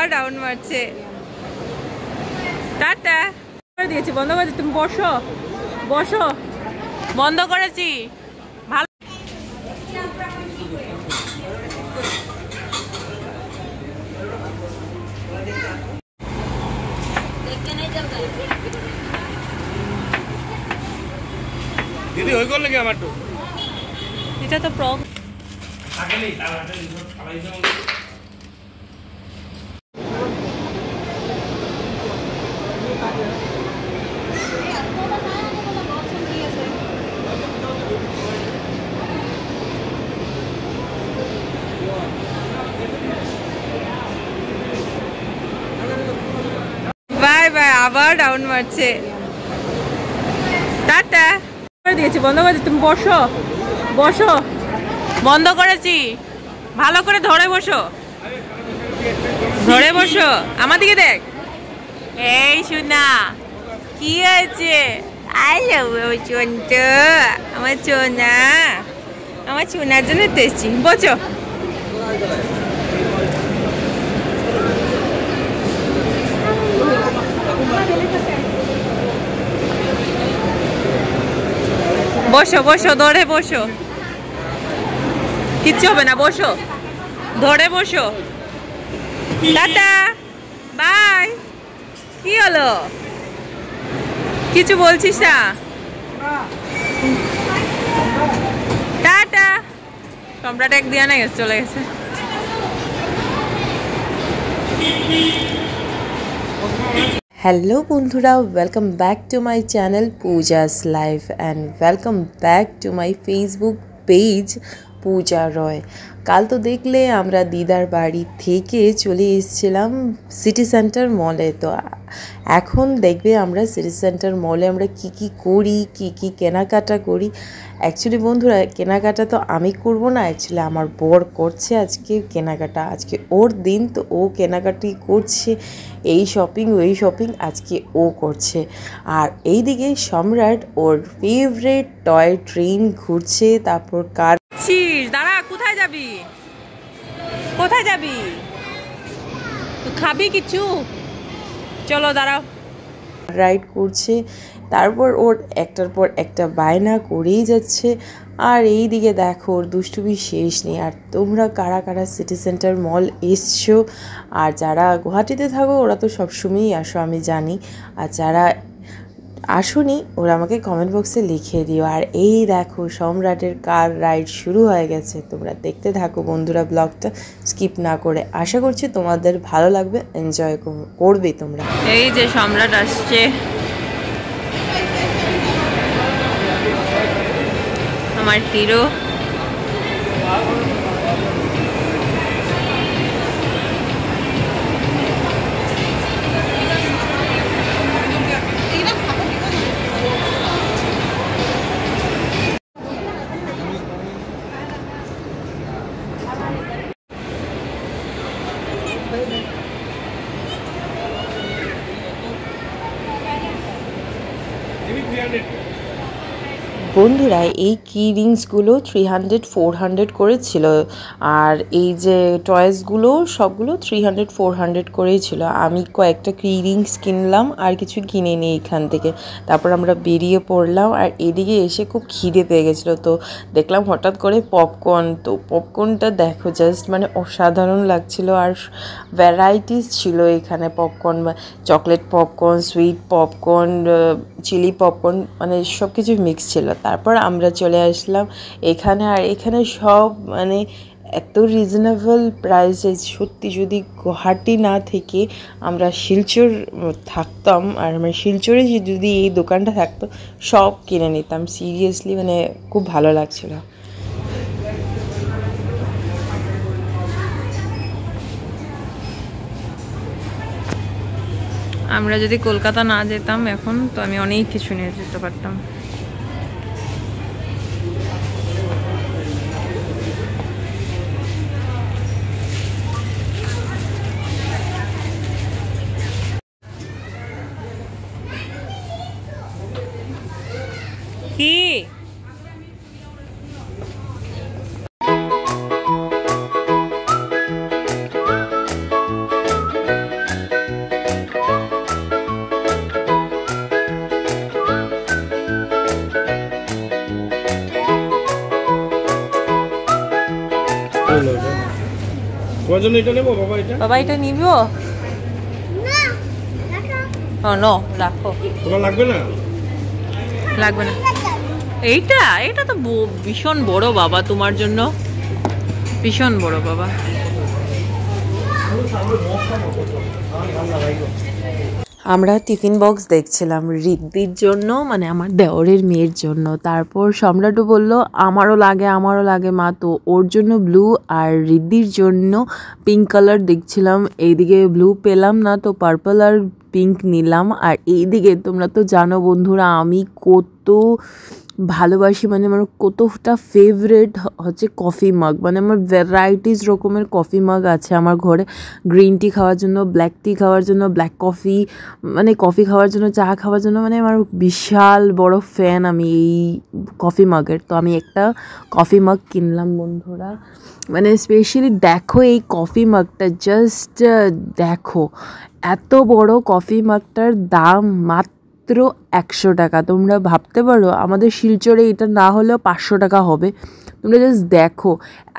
আবার ডাউন মারছে। টাটা করে দিয়েছি, বন্ধ করেছি। তুমি বসো বসো, বন্ধ করেছি। ভালো দিদি হই করলে কি আমার তো এটা তো প্রবলেম। বাই বাই, আবার ডাউন মারছে। টাটা করে দিয়েছি, বন্ধ করেছি। তুমি বসো বসো, বন্ধ করেছি। ভালো করে ধরে বসো, ধরে বসো। আমার দিকে দেখ। এই শোনা, কি আছে? আমার চোনা, আমার চোনার জন্য তো এসছি। বসো। বসো বসো, ধরে বসো, কিচ্ছু হবে না। বসো, ধরে বসো। Tata bye. কি হলো, কিছু বলছিস না? টাটা। সম্রাট এক দিয়া না গেছে, চলে গেছে। হ্যালো বন্ধুরা, welcome back to my channel Puja's life and welcome back to my Facebook page Puja Roy. কাল তো দেখলে আমরা দিদার বাড়ি থেকে চলে এসেছিলাম সিটি সেন্টার মলে। তো এখন দেখবে আমরা সিটি সেন্টার মলে আমরা কি করি, কি কেনাকাটা করি। অ্যাকচুয়ালি বন্ধুরা, কেনাকাটা তো আমি করব না, অ্যাকচুয়ালি আমার বর করছে আজকে কেনাকাটা। আজকে ওর দিন, তো ও কেনাকাটি করছে। এই শপিং ওই শপিং আজকে ও করছে। আর এইদিকে সম্রাট ওর ফেভারিট টয় ট্রেন ঘুরছে। তারপর কার দাঁড়া, কোথায় যাবি? কোথায় যাবি? খাবি কিছু? চলো দাঁড়াও। রাইড করছে। তারপর ওর একটার পর একটা বায়না করেই যাচ্ছে। আর এই দিকে দেখো ওর দুষ্টুমি শেষ নেই। আর তোমরা কারা কারা সিটি সেন্টার মল এসছো, আর যারা গুয়াহাটিতে থাকো ওরা তো সবসময়ই আসো আমি জানি, আর যারা আসুনি ওরা আমাকে কমেন্ট বক্সে লিখে দিও। আর এই দেখো সম্রাটের কার রাইড শুরু হয়ে গেছে। তোমরা দেখতে থাকো বন্ধুরা, ব্লগটা স্কিপ না করে। আশা করছি তোমাদের ভালো লাগবে, এনজয় করবে তোমরা। এই যে সম্রাট আসছে, আমার হিরো। বন্ধুরা এই কি রিংসগুলো 300-400 করে ছিল। আর এই যে টয়েসগুলো সবগুলো 300-400 করেই ছিল। আমি কয়েকটা কি রিংস কিনলাম আর কিছু কিনে নিই এখান থেকে। তারপর আমরা বেরিয়ে পড়লাম। আর এদিকে এসে খুব খিদে পেয়ে গেছিলো, তো দেখলাম হঠাৎ করে পপকর্ন। তো পপকর্নটা দেখো জাস্ট মানে অসাধারণ লাগছিল। আর ভ্যারাইটিস ছিল এখানে popcorn, chocolate popcorn, sweet popcorn, chilli popcorn, মানে সব কিছু মিক্স ছিল। তারপর আমরা চলে আসলাম এখানে। আর এখানে সব মানে এত রিজনেবল প্রাইসে, সত্যি যদি গুয়াহাটি না থেকে আমরা শিলচর থাকতাম, আর আমরা শিলচরে যদি এই দোকানটা থাকতো সব কিনে নিতাম সিরিয়াসলি, মানে খুব ভালো লাগছিল। আমরা যদি কলকাতা না যেতাম এখন, তো আমি অনেক কিছু নিয়ে যেতে পারতাম। কি জন্য এটা নেবো বাবা, এটা বাবা এটা নিব? ও নো, রাখো। তোমার লাগবে না? লাগবে না। এইটা এটা তো ভীষণ বড় বাবা, তোমার জন্য ভীষণ বড় বাবা। আমরা টিফিন বক্স দেখছিলাম রিদ্ধির জন্য, মানে আমার দেওরের মেয়ের জন্য। তারপর সম্রাটও বলল আমারও লাগে মা, তো ওর জন্য ব্লু আর রিদ্ধির জন্য পিঙ্ক কালার দেখছিলাম। এইদিকে ব্লু পেলাম না, তো পার্পল আর পিঙ্ক নিলাম। আর এইদিকে তোমরা তো জানো বন্ধুরা আমি কত ভালোবাসি, মানে আমার কতটা ফেভারেট হচ্ছে কফি মাগ। মানে আমার ভ্যারাইটিস রকমের কফি মাগ আছে আমার ঘরে, গ্রিন টি খাওয়ার জন্য, ব্ল্যাক টি খাওয়ার জন্য, ব্ল্যাক কফি মানে কফি খাওয়ার জন্য, চা খাওয়ার জন্য। মানে আমার বিশাল বড় ফ্যান আমি এই কফি মাগের। তো আমি একটা কফি মাগ কিনলাম বন্ধুরা। মানে স্পেশালি দেখো এই কফি মাগটা, জাস্ট দেখো এত বড় কফি মাগটার দাম মাত্র 100 টাকা। তোমরা ভাবতে পারো আমাদের শিলচরে এটা না হলেও 500 টাকা হবে। তোমরা জাস্ট দেখো,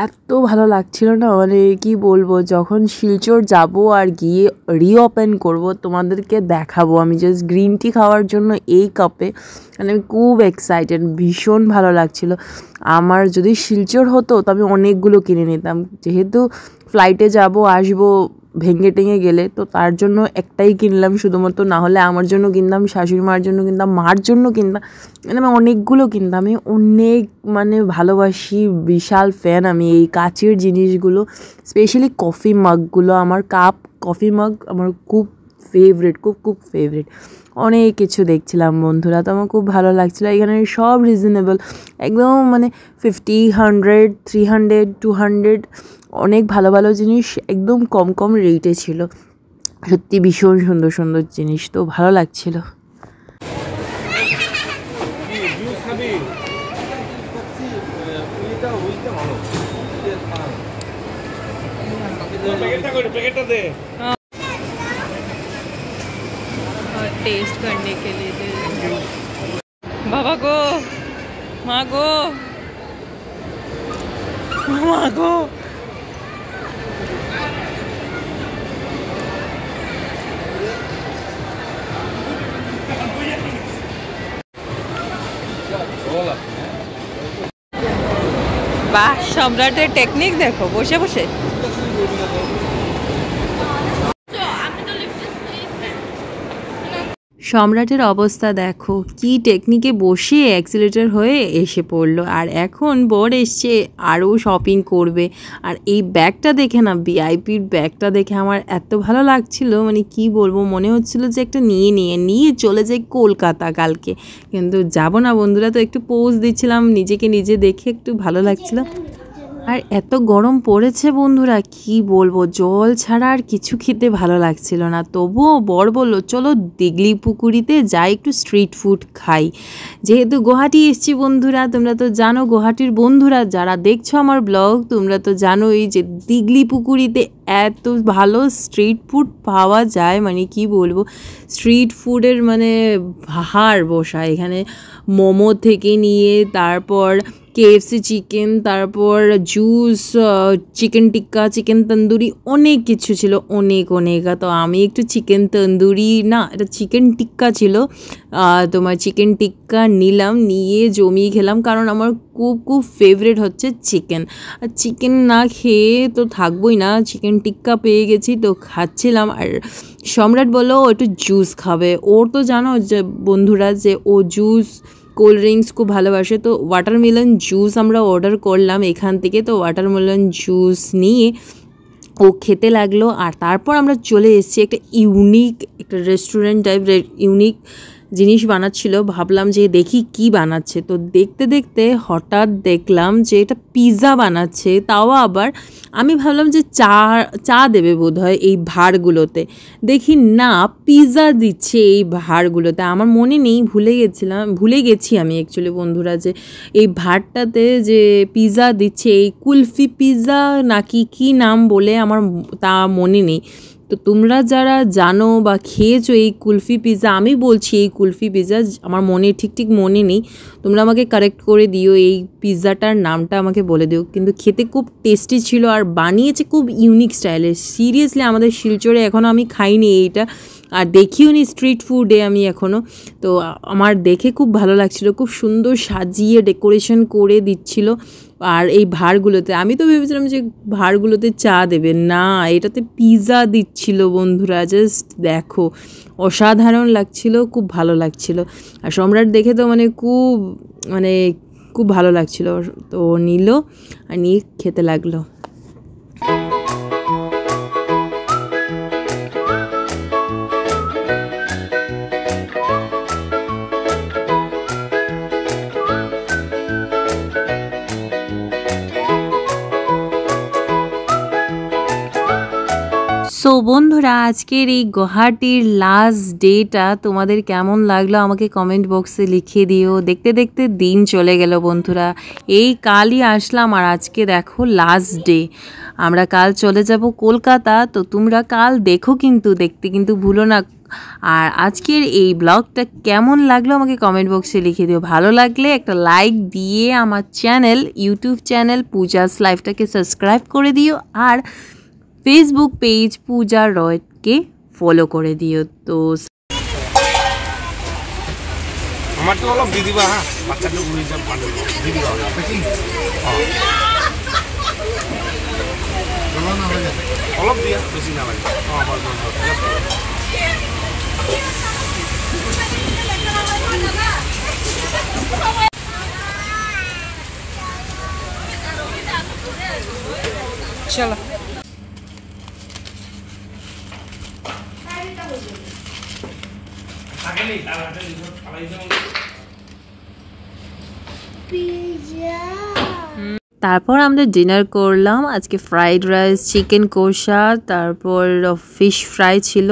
এত ভালো লাগছিল না, মানে কি বলবো। যখন শিলচর যাব আর গিয়ে রিওপেন করব তোমাদেরকে দেখাবো। আমি জাস্ট গ্রিন টি খাওয়ার জন্য এই কাপে, মানে আমি খুব এক্সাইটেড, ভীষণ ভালো লাগছিল। আমার যদি শিলচর হতো তো আমি অনেকগুলো কিনে নিতাম, যেহেতু ফ্লাইটে যাব আসবো ভেঙে টেঙে গেলে, তো তার জন্য একটাই কিনলাম শুধুমাত্র। না হলে আমার জন্য কিনতাম, শাশুড়ি মার জন্য কিনতাম, মার জন্য কিনতাম, মানে আমি অনেকগুলো কিনতাম। আমি অনেক মানে ভালোবাসি, বিশাল ফ্যান আমি এই কাচের জিনিসগুলো, স্পেশালি কফি মাগগুলো। আমার কাপ কফি মাগ আমার খুব ফেভারিট, খুব ফেভারিট। অনেক কিছু দেখছিলাম বন্ধুরা, তো আমার খুব ভালো লাগছিলো। এখানে সব রিজনেবল একদম, মানে 50, 100, 300, 200 অনেক ভালো ভালো জিনিস একদম কম রেটে ছিল। সত্যি ভীষণ সুন্দর জিনিস, তো ভালো লাগছিল। टेस्ट करने के लिए दे बाबा को, माँ को, माँ को। বাহ, সম্রাটের টেকনিক দেখো, বসে বসে। সম্রাটের অবস্থা দেখো, কি টেকনিকে বসে অ্যাক্সিলেটর হয়ে এসে পড়লো। আর এখন বর এসছে, আরও শপিং করবে। আর এই ব্যাগটা দেখে না, ভিআইপির ব্যাগটা দেখে আমার এত ভালো লাগছিল, মানে কি বলবো, মনে হচ্ছিল যে একটা নিয়ে চলে যাই কলকাতা কালকে। কিন্তু যাব না বন্ধুরা, তো একটু পোজ দিচ্ছিলাম নিজেকে নিজে দেখে, একটু ভালো লাগছিল। আর এত গরম পড়েছে বন্ধুরা, কি বলবো, জল ছাড়া আর কিছু খেতে ভালো লাগছিল না। তবুও বর বললো চলো দিগলি পুকুরিতে যাই, একটু স্ট্রিট ফুড খাই। যেহেতু গুয়াহাটি এসছি বন্ধুরা, তোমরা তো জানো, গুয়াহাটির বন্ধুরা যারা দেখছো আমার ব্লগ, তোমরা তো জানোই যে দিগলি পুকুরিতে এত ভালো স্ট্রিট ফুড পাওয়া যায়, মানে কি বলবো, স্ট্রিট ফুডের মানে ভার বসা। এখানে মোমো থেকে নিয়ে, তারপর KFC চিকেন, তারপর জুস, চিকেন টিক্কা, চিকেন তন্দুরি, অনেক কিছু ছিল, অনেক। তো আমি একটু চিকেন তন্দুরি না, এটা চিকেন টিক্কা ছিল, তোমার চিকেন টিক্কা নিলাম, নিয়ে জমিয়ে খেলাম, কারণ আমার খুব ফেভারিট হচ্ছে চিকেন। আর চিকেন না খেয়ে তো থাকবোই না, চিকেন টিক্কা পেয়ে গেছি তো খাচ্ছিলাম। আর সম্রাট বললো ও একটু জুস খাবে, ওর তো জানো যে বন্ধুরা যে ও জুস, কোল্ড ড্রিঙ্কস খুব ভালোবাসে। তো ওয়াটারমেলন জুস আমরা অর্ডার করলাম এখান থেকে, তো ওয়াটারমেলন জুস নিয়ে ও খেতে লাগলো। আর তারপর আমরা চলে এসেছি একটা একটা রেস্টুরেন্ট টাইপ ইউনিক জিনিস বানাচ্ছিল। ভাবলাম যে দেখি কি বানাচ্ছে, তো দেখতে দেখতে হঠাৎ দেখলাম যে এটা পিৎজা বানাচ্ছে। তাও আবার আমি ভাবলাম যে চা দেবে বোধহয় এই ভাঁড়গুলোতে, দেখি না পিৎজা দিচ্ছে এই ভাঁড়গুলোতে। আমার মনে নেই, ভুলে গেছি আমি অ্যাকচুয়ালি বন্ধুরা যে এই ভাঁড়টাতে যে পিৎজা দিচ্ছে, এই কুলফি পিৎজা নাকি কি নাম বলে আমার তা মনে নেই। তো তোমরা যারা জানো বা খেয়েছো এই কুলফি পিৎজা, আমি বলছি এই কুলফি পিৎজা, আমার মনে ঠিক মনে নেই, তোমরা আমাকে কারেক্ট করে দিও, এই পিৎজাটার নামটা আমাকে বলে দিও। কিন্তু খেতে খুব টেস্টি ছিল আর বানিয়েছে খুব ইউনিক স্টাইলে। সিরিয়াসলি আমাদের শিলচরে এখনও আমি খাইনি এইটা, আর দেখিও নি স্ট্রিট ফুডে আমি এখনও। তো আমার দেখে খুব ভালো লাগছিল, খুব সুন্দর সাজিয়ে ডেকোরেশন করে দিচ্ছিল। আর এই ভাঁড়গুলোতে আমি তো ভেবেছিলাম যে ভাঁড়গুলোতে চা দেবে, না এটাতে পিৎজা দিচ্ছিল বন্ধুরা। জাস্ট দেখো, অসাধারণ লাগছিল, খুব ভালো লাগছিল। আর সম্রাট দেখে তো খুব ভালো লাগছিল, তো নিল আর নিয়ে খেতে লাগলো। সো বন্ধুরা, আজকের এই গুয়াহাটির লাস্ট ডেটা তোমাদের কেমন লাগলো আমাকে কমেন্ট বক্সে লিখে দিও। দেখতে দেখতে দিন চলে গেল বন্ধুরা, এই কালই আসলাম আর আজকে দেখো লাস্ট ডে। আমরা কাল চলে যাব কলকাতা, তো তোমরা কাল দেখো, কিন্তু দেখতে কিন্তু ভুলো না। আর আজকের এই ব্লগটা কেমন লাগলো আমাকে কমেন্ট বক্সে লিখে দিও। ভালো লাগলে একটা লাইক দিয়ে আমার ইউটিউব চ্যানেল পূজাস লাইফটাকে সাবস্ক্রাইব করে দিও, আর ফেসবুক পেজ পূজা রয়কে ফলো করে দিও। তো আমারটা অলপ দি দিবা, হ্যাঁ বাচ্চাটা উড়ে যাব দি দিবা অলপ দিয়া, বেশি না লাগে। চলো তারপর আমরা ডিনার করলাম আজকে, ফ্রাইড রাইস, চিকেন কষা, তারপর ফিশ ফ্রাই ছিল।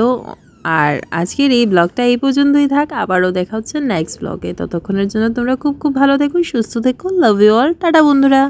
আর আজকের এই ব্লগটা এই পর্যন্তই থাক, আবারও দেখা হচ্ছে নেক্সট ব্লগে। ততক্ষণের জন্য তোমরা খুব ভালো থেকো, সুস্থ থেকো। লাভ ইউ অল, টাটা বন্ধুরা।